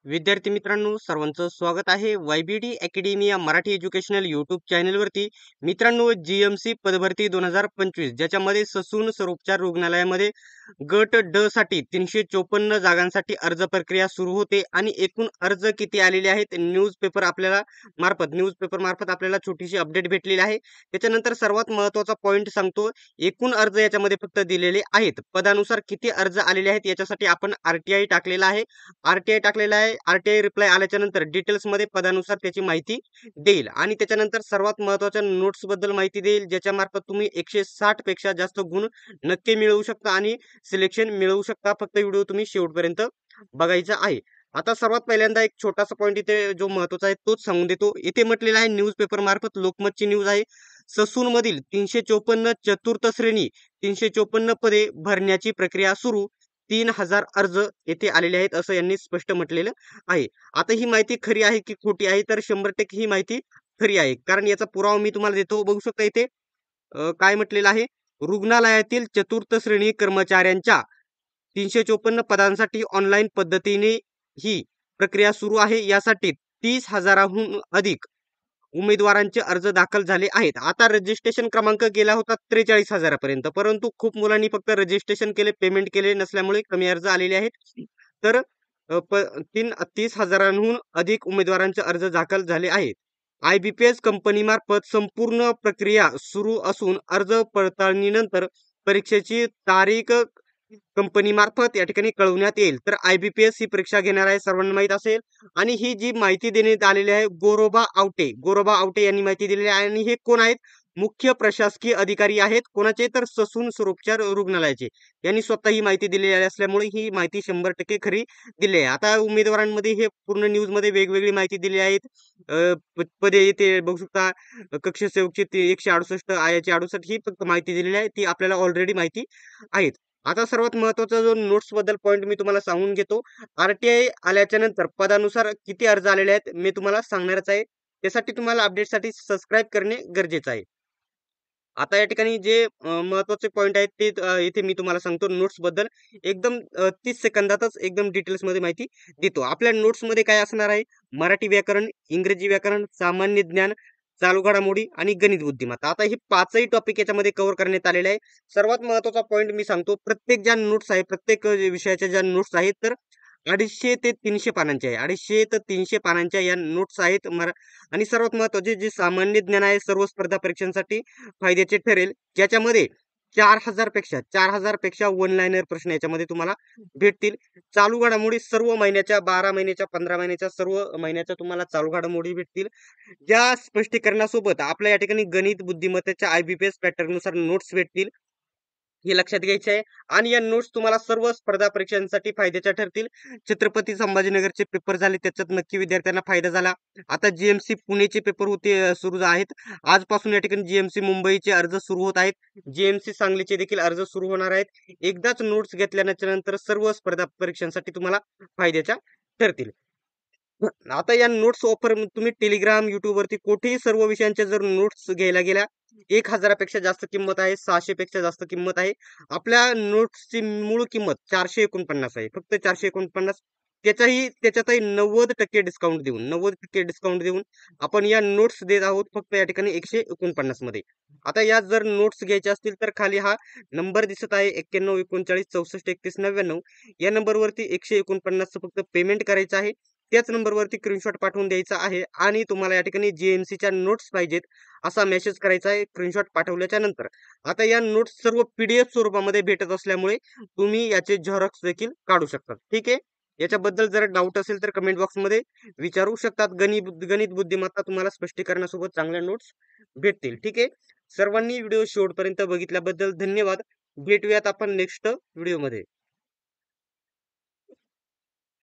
विद्यार्थी मित्रांनो, सर्वांचं स्वागत आहे YBD अकॅडमी या मराठी एज्युकेशनल यूट्यूब चॅनलवरती. मित्रांनो, जीएमसी पदभरती 2025 ज्याच्यामध्ये ससून सर्वोपचार रुग्णालयामध्ये गट ड साठी 354 जागांसाठी अर्ज प्रक्रिया सुरू होते आणि एकूण अर्ज किती आलेले आहेत न्यूजपेपर मार्फत आपल्याला छोटीशी अपडेट भेटलेली आहे. त्याच्यानंतर सर्वात महत्त्वाचा पॉइंट सांगतो, एकूण अर्ज याच्यामध्ये फक्त दिलेले आहेत. पदानुसार किती अर्ज आलेले आहेत याच्यासाठी आपण आरटीआय टाकलेला आहे. आरटीआय रिप्लाय आल्याच्या नंतर डिटेल्स मध्ये पदानुसार त्याची माहिती देईल आणि त्याच्यानंतर सर्वात महत्त्वाच्या नोट्स बद्दल माहिती देईल, ज्याच्या मार्फत तुम्ही 160 पेक्षा जास्त गुण नक्की मिळवू शकता आणि सिलेक्शन मिळवू शकता. फक्त व्हिडिओ तुम्ही शेवटपर्यंत बघायचा आहे. आता सर्वात पहिल्यांदा एक छोटासा पॉइंट इथे जो महत्त्वाचा आहे तोच सांगून देतो. इथे म्हटलेलं आहे न्यूजपेपर मार्फत, लोकमतची न्यूज आहे. ससून मधील 354 चतुर्थ श्रेणी 354 पदे भरण्याची प्रक्रिया सुरू. 3000 अर्ज येथे आलेले आहेत असं यांनी स्पष्ट म्हटलेलं आहे. आता ही माहिती खरी आहे की खोटी आहे, तर 100% ही माहिती खरी आहे, कारण याचा पुरावा मी तुम्हाला देतो. बघू शकता इथे काय म्हटलेलं आहे. रुग्णालयातील चतुर्थ श्रेणी कर्मचाऱ्यांच्या 354 पदांसाठी ऑनलाईन पद्धतीने ही प्रक्रिया सुरू आहे. यासाठी 30,000हून अधिक उमेदवारांचे अर्ज दाखल झाले आहेत. आता रजिस्ट्रेशन क्रमांक गेला होता 43,000 पर्यंत, परंतु खूप मुलांनी फक्त रजिस्ट्रेशन केले, पेमेंट केले नसल्यामुळे कमी अर्ज आलेले आहेत. तर 30,000हून अधिक उमेदवारांचे अर्ज दाखल झाले आहेत. IBPS कंपनीमार्फत संपूर्ण प्रक्रिया सुरू असून अर्ज पडताळणीनंतर परीक्षेची तारीख कंपनीमार्फत या ठिकाणी कळवण्यात येईल. तर IBPS ही परीक्षा घेणार आहे, सर्वांना माहीत असेल. आणि ही जी माहिती देण्यात आलेली आहे, गोरोबा आवटे यांनी माहिती दिलेली आहे. आणि हे कोण आहेत? मुख्य प्रशासकीय अधिकारी आहेत. कोणाचे? तर ससून सर्वोपचार रुग्णालयाचे. यांनी स्वतः ही माहिती दिलेली असल्यामुळे ही माहिती 100% खरी दिली आहे. आता उमेदवारांमध्ये हे पूर्ण न्यूज मध्ये वेगवेगळी माहिती दिली आहेत. पदे येथे बघू शकता. कक्ष सेवकची 168 आयाची 68 ही फक्त माहिती दिलेली आहे, ती आपल्याला ऑलरेडी माहिती आहेत. आता सर्वात महत्त्वाचा जो नोट्स बद्दल पॉइंट मी तुम्हाला सांगून घेतो. आरटीआय आल्याच्या नंतर पदानुसार किती अर्ज आलेले आहेत मी तुम्हाला सांगणारच आहे. त्यासाठी तुम्हाला अपडेटसाठी सबस्क्राईब करणे गरजेचं आहे. आता या ठिकाणी जे महत्त्वाचे पॉइंट आहेत ते इथे मी तुम्हाला सांगतो नोट्स बद्दल. एकदम 30 सेकंदातच एकदम डिटेल्स मध्ये माहिती देतो. आपल्या नोट्स मध्ये काय असणार आहे? मराठी व्याकरण, इंग्रजी व्याकरण, सामान्य ज्ञान, चालू घडामोडी आणि गणित बुद्धिमत्ता. आता हे पाचही टॉपिक याच्यामध्ये कव्हर करण्यात आलेले आहे. सर्वात महत्त्वाचा पॉइंट मी सांगतो, प्रत्येक ज्या नोट्स आहे, प्रत्येक विषयाच्या ज्या नोट्स आहेत, तर 250 ते 300 पानांच्या आहे. 250 ते 300 पानांच्या या नोट्स आहेत. आणि सर्वात महत्त्वाचे जे सामान्य ज्ञान आहे, सर्व स्पर्धा परीक्षांसाठी फायद्याचे ठरेल. ज्याच्यामध्ये 4,000 पेक्षा वन लाईनर प्रश्न याच्यामध्ये तुम्हाला भेटतील. चालू घडामोडी सर्व महिन्याच्या, 12 महिन्याच्या, 15 महिन्याच्या, सर्व महिन्याच्या तुम्हाला चालू घडामोडी भेटतील. ज्या स्पष्टीकरणासोबत आपल्या या ठिकाणी गणित बुद्धिमत्तेच्या IBPS पॅटर्ननुसार नोट्स भेटतील, हे लक्षात घ्यायचे आहे. आणि या नोट्स तुम्हाला सर्व स्पर्धा परीक्षांसाठी फायद्याच्या ठरतील. छत्रपती संभाजीनगरचे पेपर झाले, त्याच्यात नक्की विद्यार्थ्यांना फायदा झाला. आता जीएमसी पुणेचे पेपर सुरू आहेत. आजपासून या ठिकाणी जीएमसी मुंबईचे अर्ज सुरू होत आहेत. जीएमसी सांगलीचे देखील अर्ज सुरू होणार आहेत. एकदाच नोट्स घेतल्यानंतर नंतर सर्व स्पर्धा परीक्षांसाठी तुम्हाला फायद्याच्या ठरतील. आता या नोट्स ऑफर तुम्ही टेलिग्राम, युट्यूब वरती कुठेही सर्व विषयांच्या जर नोट्स घ्यायला गेल्या, 1,000 पेक्षा जास्त किंमत आहे, 600 पेक्षा जास्त किंमत आहे. आपल्या नोट्सची मूळ किंमत 449 आहे, फक्त 449. त्याच्यातही 90% डिस्काउंट देऊन आपण या नोट्स देत आहोत फक्त या ठिकाणी 149 मध्ये. आता या जर नोट्स घ्यायच्या असतील तर खाली हा नंबर दिसत आहे 91 39 64 31 99. या नंबरवरती 149 फक्त पेमेंट करायचं आहे. त्याच नंबरवरती स्क्रीनशॉट पाठवून द्यायचा आहे आणि तुम्हाला या ठिकाणी जीएमसीच्या नोट्स पाहिजेत असा मेसेज करायचा आहे स्क्रीनशॉट पाठवल्याच्या नंतर. आता या नोट्स सर्व PDF स्वरूपामध्ये भेटत असल्यामुळे तुम्ही याचे झेरॉक्स देखील काढू शकता. ठीक आहे. याच्याबद्दल जर डाऊट असेल तर कमेंट बॉक्समध्ये विचारू शकतात. गणित बुद्धिमत्ता तुम्हाला स्पष्टीकरणासोबत चांगल्या नोट्स भेटतील. ठीक आहे. सर्वांनी व्हिडिओ शेवटपर्यंत बघितल्याबद्दल धन्यवाद. भेटूयात आपण नेक्स्ट व्हिडिओमध्ये.